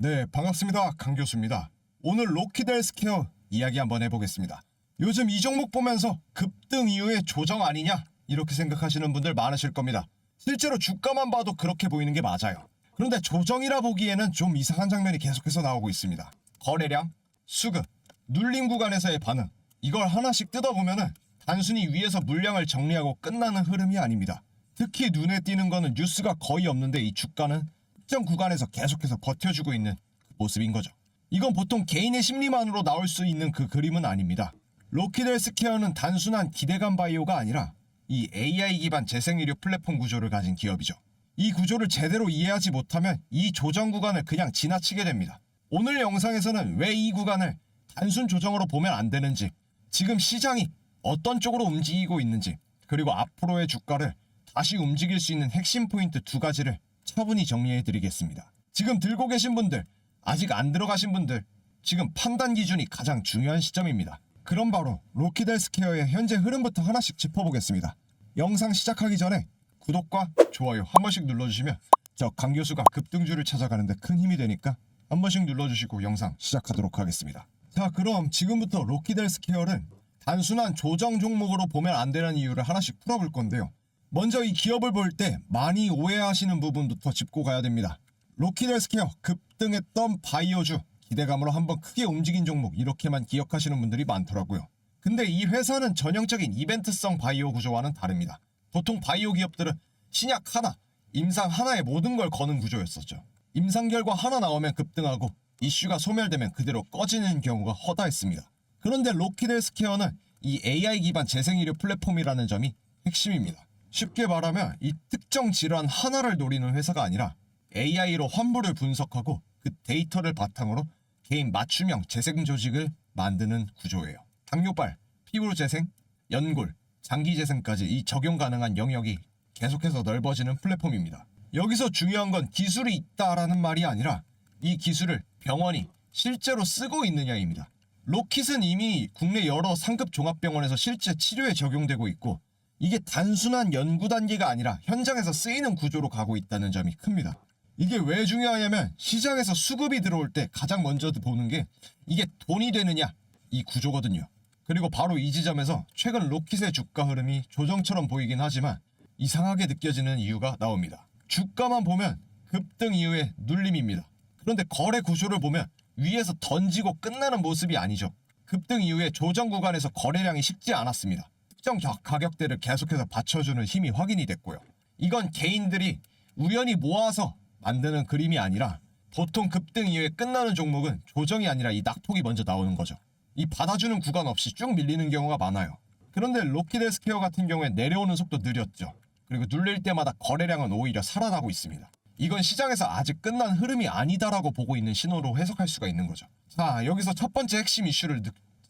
네, 반갑습니다. 강 교수입니다. 오늘 로키델스케어 이야기 한번 해보겠습니다. 요즘 이 종목 보면서 급등 이후에 조정 아니냐? 이렇게 생각하시는 분들 많으실 겁니다. 실제로 주가만 봐도 그렇게 보이는 게 맞아요. 그런데 조정이라 보기에는 좀 이상한 장면이 계속해서 나오고 있습니다. 거래량, 수급, 눌림 구간에서의 반응, 이걸 하나씩 뜯어보면은 단순히 위에서 물량을 정리하고 끝나는 흐름이 아닙니다. 특히 눈에 띄는 거는 뉴스가 거의 없는데 이 주가는 특정 구간에서 계속해서 버텨주고 있는 그 모습인 거죠. 이건 보통 개인의 심리만으로 나올 수 있는 그 그림은 아닙니다. 로키델스케어는 단순한 기대감 바이오가 아니라 이 AI 기반 재생의료 플랫폼 구조를 가진 기업이죠. 이 구조를 제대로 이해하지 못하면 이 조정 구간을 그냥 지나치게 됩니다. 오늘 영상에서는 왜 이 구간을 단순 조정으로 보면 안 되는지, 지금 시장이 어떤 쪽으로 움직이고 있는지, 그리고 앞으로의 주가를 다시 움직일 수 있는 핵심 포인트 두 가지를 차분히 정리해 드리겠습니다. 지금 들고 계신 분들, 아직 안 들어가신 분들, 지금 판단 기준이 가장 중요한 시점입니다. 그럼 바로 로키델스케어의 현재 흐름부터 하나씩 짚어보겠습니다. 영상 시작하기 전에 구독과 좋아요 한 번씩 눌러주시면 저 강 교수가 급등주를 찾아가는데 큰 힘이 되니까 한 번씩 눌러주시고 영상 시작하도록 하겠습니다. 자, 그럼 지금부터 로키델스케어를 단순한 조정 종목으로 보면 안 되는 이유를 하나씩 풀어볼 건데요. 먼저 이 기업을 볼 때 많이 오해하시는 부분부터 짚고 가야 됩니다. 로키델스케어 급등했던 바이오주, 기대감으로 한번 크게 움직인 종목, 이렇게만 기억하시는 분들이 많더라고요. 근데 이 회사는 전형적인 이벤트성 바이오 구조와는 다릅니다. 보통 바이오 기업들은 신약 하나, 임상 하나에 모든 걸 거는 구조였었죠. 임상 결과 하나 나오면 급등하고 이슈가 소멸되면 그대로 꺼지는 경우가 허다했습니다. 그런데 로키델스케어는 이 AI 기반 재생의료 플랫폼이라는 점이 핵심입니다. 쉽게 말하면 이 특정 질환 하나를 노리는 회사가 아니라 AI로 환부를 분석하고 그 데이터를 바탕으로 개인 맞춤형 재생 조직을 만드는 구조예요. 당뇨발, 피부 재생, 연골, 장기 재생까지 이 적용 가능한 영역이 계속해서 넓어지는 플랫폼입니다. 여기서 중요한 건 기술이 있다라는 말이 아니라 이 기술을 병원이 실제로 쓰고 있느냐입니다. 로킷은 이미 국내 여러 상급 종합병원에서 실제 치료에 적용되고 있고, 이게 단순한 연구 단계가 아니라 현장에서 쓰이는 구조로 가고 있다는 점이 큽니다. 이게 왜 중요하냐면 시장에서 수급이 들어올 때 가장 먼저 보는 게 이게 돈이 되느냐, 이 구조거든요. 그리고 바로 이 지점에서 최근 로킷의 주가 흐름이 조정처럼 보이긴 하지만 이상하게 느껴지는 이유가 나옵니다. 주가만 보면 급등 이후의 눌림입니다. 그런데 거래 구조를 보면 위에서 던지고 끝나는 모습이 아니죠. 급등 이후에 조정 구간에서 거래량이 식지 않았습니다. 특정 가격대를 계속해서 받쳐주는 힘이 확인이 됐고요. 이건 개인들이 우연히 모아서 만드는 그림이 아니라 보통 급등 이후에 끝나는 종목은 조정이 아니라 이 낙폭이 먼저 나오는 거죠. 이 받아주는 구간 없이 쭉 밀리는 경우가 많아요. 그런데 로키델스케어 같은 경우에 내려오는 속도 느렸죠. 그리고 눌릴 때마다 거래량은 오히려 살아나고 있습니다. 이건 시장에서 아직 끝난 흐름이 아니다라고 보고 있는 신호로 해석할 수가 있는 거죠. 자, 여기서 첫 번째 핵심 이슈를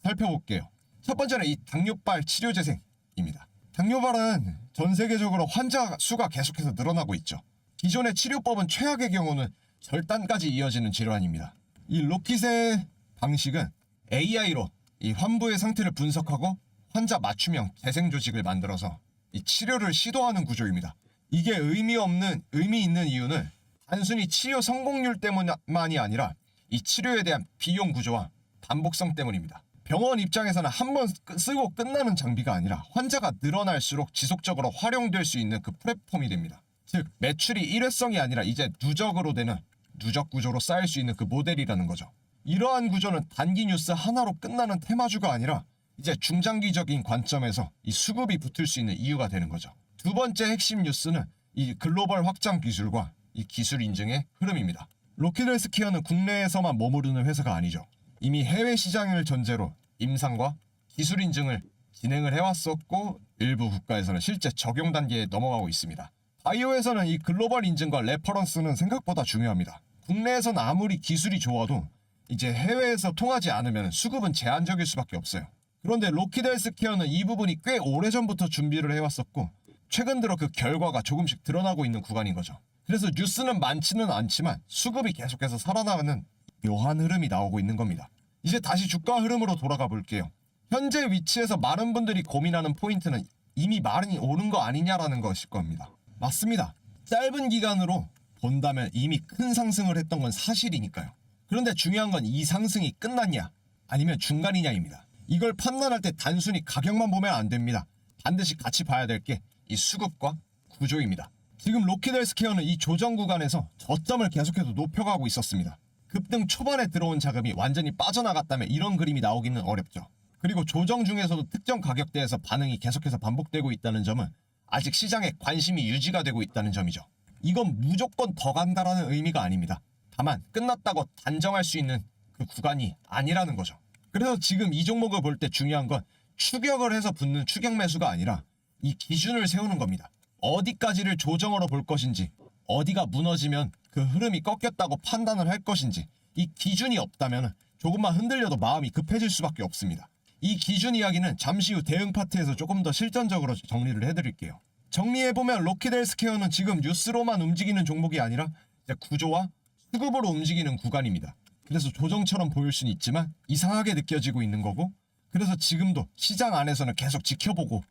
살펴볼게요. 첫 번째는 이 당뇨발 치료 재생입니다. 당뇨발은 전 세계적으로 환자 수가 계속해서 늘어나고 있죠. 기존의 치료법은 최악의 경우는 절단까지 이어지는 질환입니다. 이 로킷의 방식은 AI로 이 환부의 상태를 분석하고 환자 맞춤형 재생 조직을 만들어서 이 치료를 시도하는 구조입니다. 이게 의미 있는 이유는 단순히 치료 성공률 때문만이 아니라 이 치료에 대한 비용 구조와 반복성 때문입니다. 병원 입장에서는 한 번 쓰고 끝나는 장비가 아니라 환자가 늘어날수록 지속적으로 활용될 수 있는 그 플랫폼이 됩니다. 즉 매출이 일회성이 아니라 이제 누적으로 되는 누적 구조로 쌓일 수 있는 그 모델이라는 거죠. 이러한 구조는 단기 뉴스 하나로 끝나는 테마주가 아니라 이제 중장기적인 관점에서 이 수급이 붙을 수 있는 이유가 되는 거죠. 두 번째 핵심 뉴스는 이 글로벌 확장 기술과 이 기술 인증의 흐름입니다. 로키델스케어는 국내에서만 머무르는 회사가 아니죠. 이미 해외 시장을 전제로 임상과 기술 인증을 진행을 해왔었고 일부 국가에서는 실제 적용 단계에 넘어가고 있습니다. 바이오에서는 이 글로벌 인증과 레퍼런스는 생각보다 중요합니다. 국내에서는 아무리 기술이 좋아도 이제 해외에서 통하지 않으면 수급은 제한적일 수밖에 없어요. 그런데 로키델스케어는 이 부분이 꽤 오래전부터 준비를 해왔었고 최근 들어 그 결과가 조금씩 드러나고 있는 구간인 거죠. 그래서 뉴스는 많지는 않지만 수급이 계속해서 살아나가는 묘한 흐름이 나오고 있는 겁니다. 이제 다시 주가 흐름으로 돌아가 볼게요. 현재 위치에서 많은 분들이 고민하는 포인트는 이미 많이 오른 거 아니냐라는 것일 겁니다. 맞습니다. 짧은 기간으로 본다면 이미 큰 상승을 했던 건 사실이니까요. 그런데 중요한 건 이 상승이 끝났냐 아니면 중간이냐입니다. 이걸 판단할 때 단순히 가격만 보면 안 됩니다. 반드시 같이 봐야 될 게 이 수급과 구조입니다. 지금 로키드 헬스케어는 이 조정 구간에서 저점을 계속해서 높여가고 있었습니다. 급등 초반에 들어온 자금이 완전히 빠져나갔다면 이런 그림이 나오기는 어렵죠. 그리고 조정 중에서도 특정 가격대에서 반응이 계속해서 반복되고 있다는 점은 아직 시장에 관심이 유지가 되고 있다는 점이죠. 이건 무조건 더 간다라는 의미가 아닙니다. 다만 끝났다고 단정할 수 있는 그 구간이 아니라는 거죠. 그래서 지금 이 종목을 볼 때 중요한 건 추격을 해서 붙는 추격 매수가 아니라 이 기준을 세우는 겁니다. 어디까지를 조정으로 볼 것인지, 어디가 무너지면 그 흐름이 꺾였다고 판단을 할 것인지, 이 기준이 없다면 조금만 흔들려도 마음이 급해질 수밖에 없습니다. 이 기준 이야기는 잠시 후 대응 파트에서 조금 더 실전적으로 정리를 해드릴게요. 정리해보면 로키드 헬스케어는 지금 뉴스로만 움직이는 종목이 아니라 이제 구조와 수급으로 움직이는 구간입니다. 그래서 조정처럼 보일 수는 있지만 이상하게 느껴지고 있는 거고, 그래서 지금도 시장 안에서는 계속 지켜보고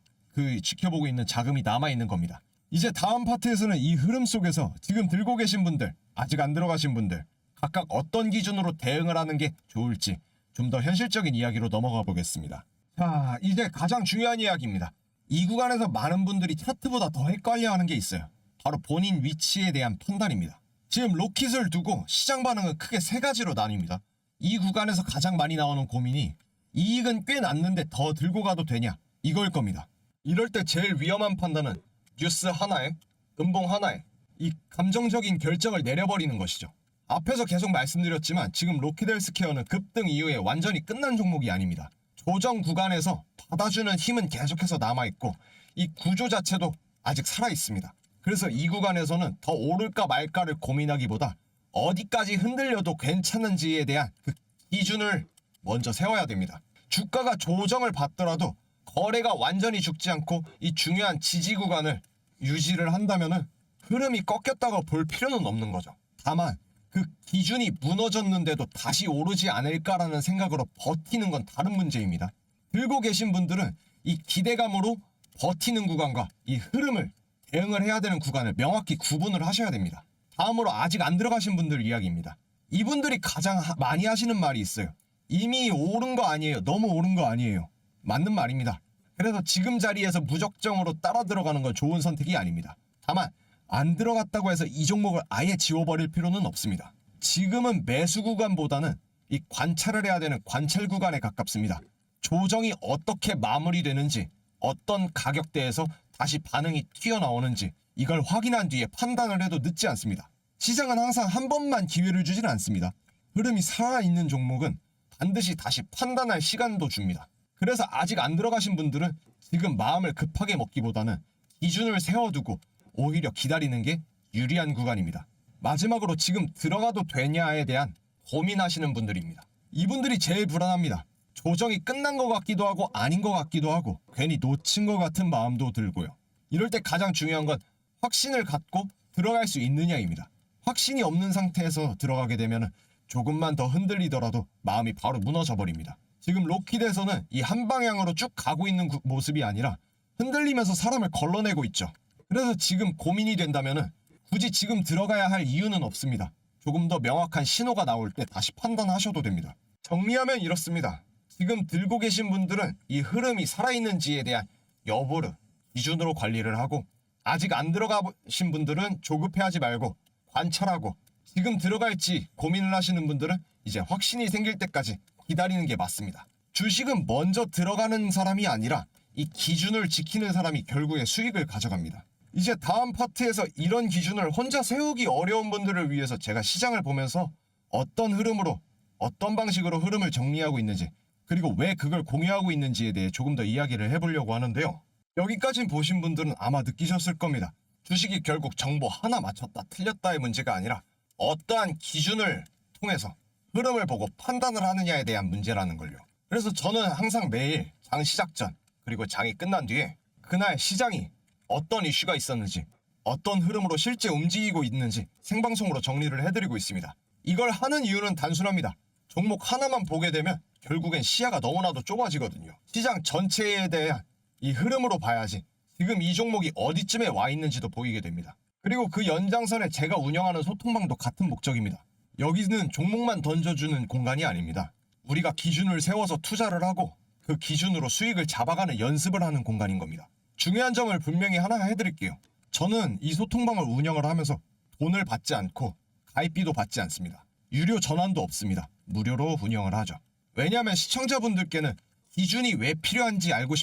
있는 자금이 남아있는 겁니다. 이제 다음 파트에서는 이 흐름 속에서 지금 들고 계신 분들, 아직 안 들어가신 분들 각각 어떤 기준으로 대응을 하는 게 좋을지 좀 더 현실적인 이야기로 넘어가 보겠습니다. 자, 이제 가장 중요한 이야기입니다. 이 구간에서 많은 분들이 차트보다 더 헷갈려하는 게 있어요. 바로 본인 위치에 대한 판단입니다. 지금 로킷을 두고 시장 반응은 크게 세 가지로 나뉩니다. 이 구간에서 가장 많이 나오는 고민이 이익은 꽤 났는데 더 들고 가도 되냐, 이걸 겁니다. 이럴 때 제일 위험한 판단은 뉴스 하나에, 음봉 하나에 이 감정적인 결정을 내려버리는 것이죠. 앞에서 계속 말씀드렸지만 지금 로키드 헬스케어는 급등 이후에 완전히 끝난 종목이 아닙니다. 조정 구간에서 받아주는 힘은 계속해서 남아있고 이 구조 자체도 아직 살아있습니다. 그래서 이 구간에서는 더 오를까 말까를 고민하기보다 어디까지 흔들려도 괜찮은지에 대한 그 기준을 먼저 세워야 됩니다. 주가가 조정을 받더라도 거래가 완전히 죽지 않고 이 중요한 지지 구간을 유지를 한다면은 흐름이 꺾였다고 볼 필요는 없는 거죠. 다만 그 기준이 무너졌는데도 다시 오르지 않을까라는 생각으로 버티는 건 다른 문제입니다. 들고 계신 분들은 이 기대감으로 버티는 구간과 이 흐름을 대응을 해야 되는 구간을 명확히 구분을 하셔야 됩니다. 다음으로 아직 안 들어가신 분들 이야기입니다. 이분들이 가장 많이 하시는 말이 있어요. 이미 오른 거 아니에요. 너무 오른 거 아니에요. 맞는 말입니다. 그래서 지금 자리에서 무적정으로 따라 들어가는 건 좋은 선택이 아닙니다. 다만 안 들어갔다고 해서 이 종목을 아예 지워버릴 필요는 없습니다. 지금은 매수 구간보다는 이 관찰을 해야 되는 관찰 구간에 가깝습니다. 조정이 어떻게 마무리되는지, 어떤 가격대에서 다시 반응이 튀어나오는지 이걸 확인한 뒤에 판단을 해도 늦지 않습니다. 시장은 항상 한 번만 기회를 주지는 않습니다. 흐름이 살아있는 종목은 반드시 다시 판단할 시간도 줍니다. 그래서 아직 안 들어가신 분들은 지금 마음을 급하게 먹기보다는 기준을 세워두고 오히려 기다리는 게 유리한 구간입니다. 마지막으로 지금 들어가도 되냐에 대한 고민하시는 분들입니다. 이분들이 제일 불안합니다. 조정이 끝난 것 같기도 하고 아닌 것 같기도 하고 괜히 놓친 것 같은 마음도 들고요. 이럴 때 가장 중요한 건 확신을 갖고 들어갈 수 있느냐입니다. 확신이 없는 상태에서 들어가게 되면 조금만 더 흔들리더라도 마음이 바로 무너져 버립니다. 지금 로키드에서는 이 한 방향으로 쭉 가고 있는 모습이 아니라 흔들리면서 사람을 걸러내고 있죠. 그래서 지금 고민이 된다면 굳이 지금 들어가야 할 이유는 없습니다. 조금 더 명확한 신호가 나올 때 다시 판단하셔도 됩니다. 정리하면 이렇습니다. 지금 들고 계신 분들은 이 흐름이 살아있는지에 대한 여부를 기준으로 관리를 하고, 아직 안 들어가신 분들은 조급해하지 말고 관찰하고, 지금 들어갈지 고민을 하시는 분들은 이제 확신이 생길 때까지 기다리는 게 맞습니다. 주식은 먼저 들어가는 사람이 아니라 이 기준을 지키는 사람이 결국에 수익을 가져갑니다. 이제 다음 파트에서 이런 기준을 혼자 세우기 어려운 분들을 위해서 제가 시장을 보면서 어떤 흐름으로, 어떤 방식으로 흐름을 정리하고 있는지, 그리고 왜 그걸 공유하고 있는지에 대해 조금 더 이야기를 해보려고 하는데요. 여기까지 보신 분들은 아마 느끼셨을 겁니다. 주식이 결국 정보 하나 맞췄다 틀렸다의 문제가 아니라 어떠한 기준을 통해서 흐름을 보고 판단을 하느냐에 대한 문제라는 걸요. 그래서 저는 항상 매일 장 시작 전, 그리고 장이 끝난 뒤에 그날 시장이 어떤 이슈가 있었는지, 어떤 흐름으로 실제 움직이고 있는지 생방송으로 정리를 해드리고 있습니다. 이걸 하는 이유는 단순합니다. 종목 하나만 보게 되면 결국엔 시야가 너무나도 좁아지거든요. 시장 전체에 대한 이 흐름으로 봐야지 지금 이 종목이 어디쯤에 와 있는지도 보이게 됩니다. 그리고 그 연장선에 제가 운영하는 소통방도 같은 목적입니다. 여기는 종목만 던져주는 공간이 아닙니다. 우리가 기준을 세워서 투자를 하고 그 기준으로 수익을 잡아가는 연습을 하는 공간인 겁니다. 중요한 점을 분명히 하나 해드릴게요. 저는 이 소통방을 운영을 하면서 돈을 받지 않고 가입비도 받지 않습니다. 유료 전환도 없습니다. 무료로 운영을 하죠. 왜냐하면 시청자분들께는 기준이 왜 필요한지 알고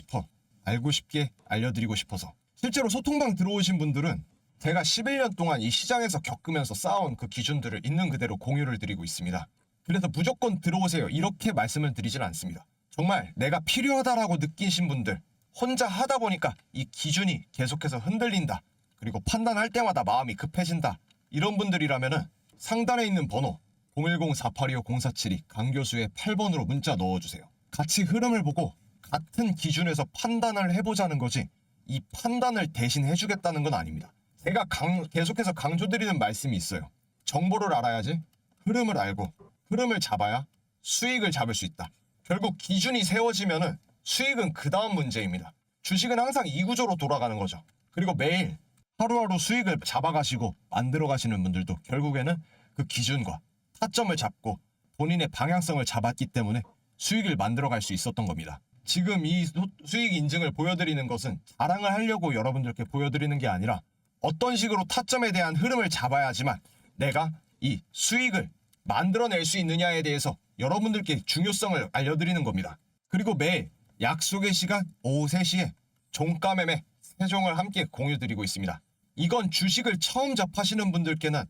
싶게 알려드리고 싶어서. 실제로 소통방 들어오신 분들은 제가 11년 동안 이 시장에서 겪으면서 쌓아온 그 기준들을 있는 그대로 공유를 드리고 있습니다. 그래서 무조건 들어오세요 이렇게 말씀을 드리진 않습니다. 정말 내가 필요하다라고 느끼신 분들, 혼자 하다 보니까 이 기준이 계속해서 흔들린다, 그리고 판단할 때마다 마음이 급해진다, 이런 분들이라면은 상단에 있는 번호 010-4825-0472 강교수의 8번으로 문자 넣어주세요. 같이 흐름을 보고 같은 기준에서 판단을 해보자는 거지, 이 판단을 대신 해주겠다는 건 아닙니다. 제가 계속해서 강조드리는 말씀이 있어요. 정보를 알아야지 흐름을 알고 흐름을 잡아야 수익을 잡을 수 있다. 결국 기준이 세워지면은 수익은 그 다음 문제입니다. 주식은 항상 이 구조로 돌아가는 거죠. 그리고 매일 하루하루 수익을 잡아가시고 만들어 가시는 분들도 결국에는 그 기준과 타점을 잡고 본인의 방향성을 잡았기 때문에 수익을 만들어 갈 수 있었던 겁니다. 지금 이 수익 인증을 보여드리는 것은 자랑을 하려고 여러분들께 보여드리는 게 아니라 어떤 식으로 타점에 대한 흐름을 잡아야지만 내가 이 수익을 만들어낼 수 있느냐에 대해서 여러분들께 중요성을 알려드리는 겁니다. 그리고 매일 약속의 시간 오후 3시에 종가 매매 세종을 함께 공유드리고 있습니다. 이건 주식을 처음 접하시는 분들께는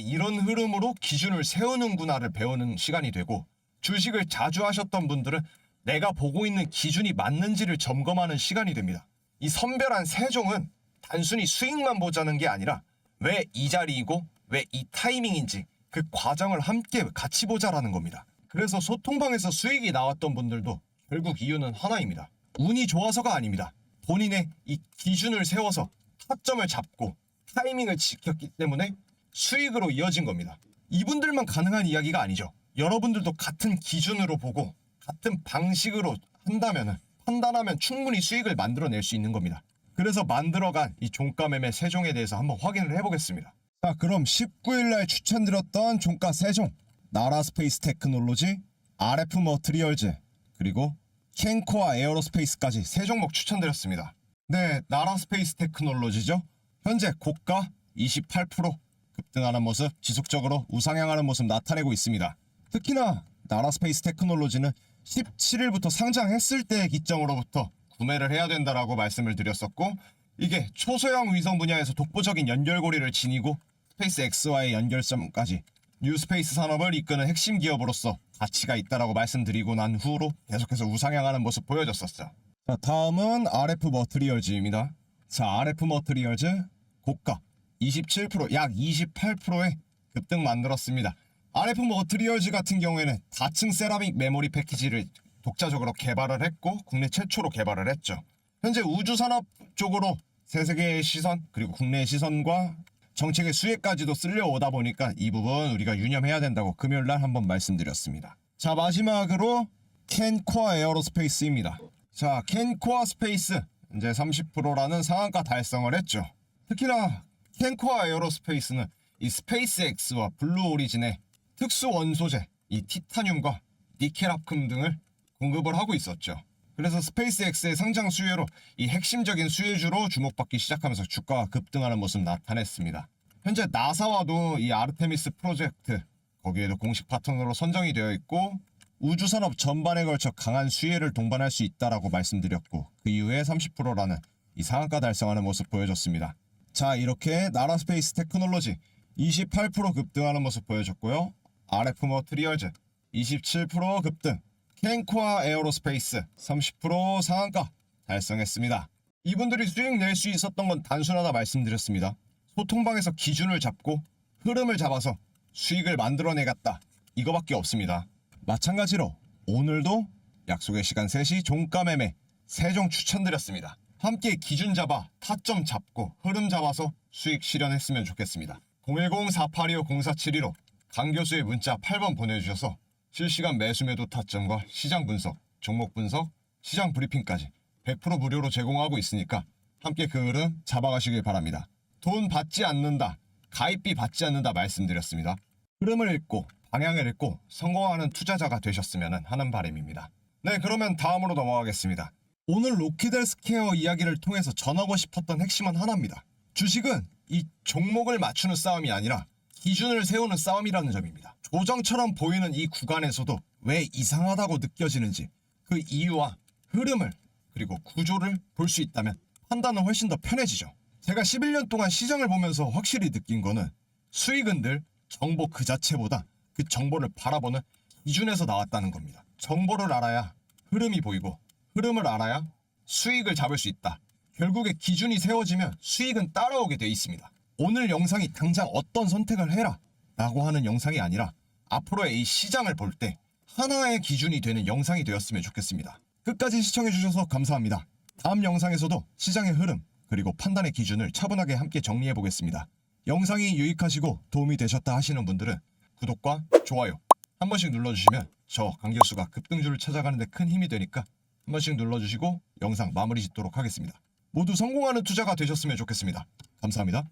이런 흐름으로 기준을 세우는구나를 배우는 시간이 되고, 주식을 자주 하셨던 분들은 내가 보고 있는 기준이 맞는지를 점검하는 시간이 됩니다. 이 선별한 세종은 단순히 수익만 보자는 게 아니라 왜 이 자리이고 왜 이 타이밍인지 그 과정을 함께 같이 보자라는 겁니다. 그래서 소통방에서 수익이 나왔던 분들도 결국 이유는 하나입니다. 운이 좋아서가 아닙니다. 본인의 이 기준을 세워서 타점을 잡고 타이밍을 지켰기 때문에 수익으로 이어진 겁니다. 이분들만 가능한 이야기가 아니죠. 여러분들도 같은 기준으로 보고 같은 방식으로 한다면, 판단하면 충분히 수익을 만들어낼 수 있는 겁니다. 그래서 만들어간 이 종가 매매 세종에 대해서 한번 확인을 해보겠습니다. 자, 그럼 19일날 추천드렸던 종가 세종, 나라스페이스 테크놀로지, RF 머트리얼즈, 그리고 켄코아 에어로스페이스까지 세 종목 추천드렸습니다. 네, 나라스페이스 테크놀로지죠. 현재 고가 28% 급등하는 모습, 지속적으로 우상향하는 모습 나타내고 있습니다. 특히나 나라스페이스 테크놀로지는 17일부터 상장했을 때의 기점으로부터 구매를 해야 된다라고 말씀을 드렸었고, 이게 초소형 위성 분야에서 독보적인 연결고리를 지니고 스페이스 X와의 연결점까지 뉴스페이스 산업을 이끄는 핵심 기업으로서 가치가 있다라고 말씀드리고 난 후로 계속해서 우상향하는 모습 보여줬었죠. 자, 다음은 RF 머트리얼즈입니다. 자, RF 머트리얼즈 고가 27%, 약 28%의 급등 만들었습니다. RF 머트리얼즈 같은 경우에는 다층 세라믹 메모리 패키지를 독자적으로 개발을 했고 국내 최초로 개발을 했죠. 현재 우주산업 쪽으로 세계의 시선, 그리고 국내의 시선과 정책의 수혜까지도 쓸려오다 보니까 이 부분 우리가 유념해야 된다고 금요일날 한번 말씀드렸습니다. 자, 마지막으로 켄코아 에어로스페이스입니다. 자, 켄코아 스페이스 이제 30%라는 상한가 달성을 했죠. 특히나 켄코아 에어로스페이스는 이 스페이스 X와 블루 오리진의 특수 원소재, 이 티타늄과 니켈합금 등을 공급을 하고 있었죠. 그래서 스페이스 X의 상장 수혜로 이 핵심적인 수혜주로 주목받기 시작하면서 주가가 급등하는 모습 나타냈습니다. 현재 나사와도 이 아르테미스 프로젝트, 거기에도 공식 파트너로 선정이 되어 있고 우주산업 전반에 걸쳐 강한 수혜를 동반할 수 있다라고 말씀드렸고, 그 이후에 30%라는 이 상한가 달성하는 모습 보여줬습니다. 자, 이렇게 나라스페이스 테크놀로지 28% 급등하는 모습 보여줬고요. RF 머트리얼즈 27% 급등, 켄코아 에어로스페이스 30% 상한가 달성했습니다. 이분들이 수익 낼 수 있었던 건 단순하다 말씀드렸습니다. 소통방에서 기준을 잡고 흐름을 잡아서 수익을 만들어내겠다, 이거밖에 없습니다. 마찬가지로 오늘도 약속의 시간 3시 종가 매매 세종 추천드렸습니다. 함께 기준 잡아 타점 잡고 흐름 잡아서 수익 실현했으면 좋겠습니다. 010-4825-0472로 강교수의 문자 8번 보내주셔서 실시간 매수 매도 타점과 시장 분석, 종목 분석, 시장 브리핑까지 100% 무료로 제공하고 있으니까 함께 그 흐름 잡아가시길 바랍니다. 돈 받지 않는다, 가입비 받지 않는다 말씀드렸습니다. 흐름을 읽고 방향을 읽고 성공하는 투자자가 되셨으면 하는 바람입니다. 네, 그러면 다음으로 넘어가겠습니다. 오늘 로키델스퀘어 이야기를 통해서 전하고 싶었던 핵심은 하나입니다. 주식은 이 종목을 맞추는 싸움이 아니라 기준을 세우는 싸움이라는 점입니다. 조정처럼 보이는 이 구간에서도 왜 이상하다고 느껴지는지 그 이유와 흐름을 그리고 구조를 볼 수 있다면 판단은 훨씬 더 편해지죠. 제가 11년 동안 시장을 보면서 확실히 느낀 거는 수익은 늘 정보 그 자체보다 그 정보를 바라보는 기준에서 나왔다는 겁니다. 정보를 알아야 흐름이 보이고 흐름을 알아야 수익을 잡을 수 있다. 결국에 기준이 세워지면 수익은 따라오게 돼 있습니다. 오늘 영상이 당장 어떤 선택을 해라 라고 하는 영상이 아니라 앞으로의 이 시장을 볼 때 하나의 기준이 되는 영상이 되었으면 좋겠습니다. 끝까지 시청해주셔서 감사합니다. 다음 영상에서도 시장의 흐름 그리고 판단의 기준을 차분하게 함께 정리해 보겠습니다. 영상이 유익하시고 도움이 되셨다 하시는 분들은 구독과 좋아요 한 번씩 눌러주시면 저 강 교수가 급등주를 찾아가는 데 큰 힘이 되니까 한 번씩 눌러주시고 영상 마무리 짓도록 하겠습니다. 모두 성공하는 투자가 되셨으면 좋겠습니다. 감사합니다.